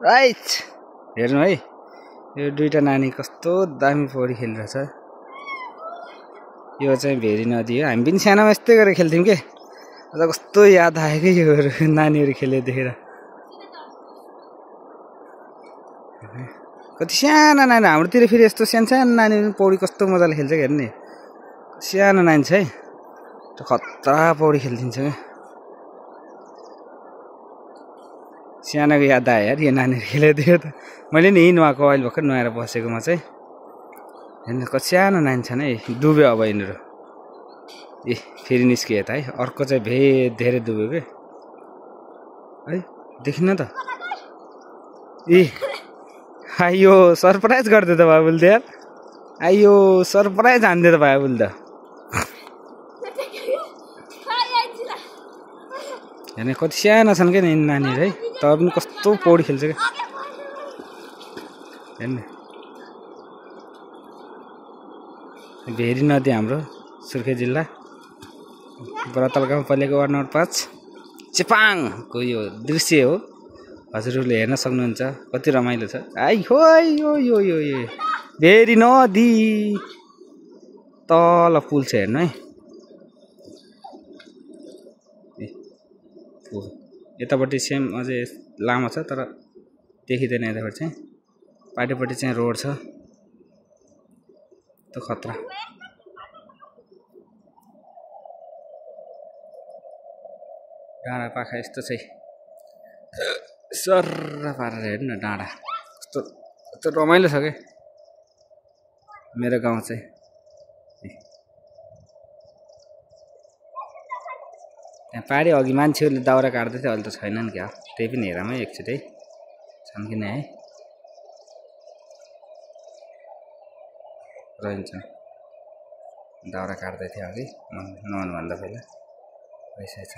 Right हेर्नु है यो दुईटा नानी कस्तो दामी पौडी खेलिरहेछ। यो चाहिँ भेरी नदी हो। हामी पनि सानोमा यस्तै गरेर खेल्थ्यौँ के। अझ कस्तो याद आयो कि यो नानीहरू खेले देखेर। कति सानो नानी हाम्रोतिर फेरि यस्तो सानो सानो नानीहरू पौडी कस्तो मजाले खेल्छ कि हेर्ने। सानो नानी छ है खतरा पौडी खेलिदिन्छ क्या। सानोको याद आयो यार यो नानीहरू खेलेको त। मैले नि नुहाएको अहिले भर्खर नुहाएर बसेकोमा चाहिँ हेर्नु कति सानो नानी छन् है। डुब्यो अब यिनीहरू। ए फेरि निस्कियो यता है। अर्को चाहिँ धेरै डुब्यो के है देखिन त। ए आइयो सरप्राइज गरिदियो त बाबुले त यार। आइयो सरप्राइज हानिदियो त बाबुले त। हेर्ने कति सानो छन् क्या नानीहरू है। तर पनि कस्तो पौडी खेल्छ क्या हेर्ने। भेरी नदी हाम्रो सुर्खेत जिल्ला ब्रतल गाउँपालिका वार्ड नम्बर 5 चेपाङको यो दृश्य हो। हजुरहरूले हेर्न सक्नुहुन्छ कति रमाइलो छ। आइ हो यो यो यो यो भेरी नदी तल पुल छ हेर्नु है। यतापट्टि सेम अझै लामो छ तर देखिँदैन। यतापट्टि चाहिँ पाटिपट्टि चाहिँ रोड छ। त खतरा डाँडा पाखा यस्तो चाहिँ सर्र पारेर हेर्नु न डाँडा कस्तो रमाइलो छ क्या मेरो गाउँ चाहिँ। त्यहाँ पारि अघि मान्छेहरूले दाउरा काट्दै थियो अहिले त छैनन् क्या। त्यही पनि हेरौँ है एकचोटि छन् कि नै है। रहन्छ दाउरा काट्दै थियो अघि नुहाउनुभन्दा पहिला भइसकेछ।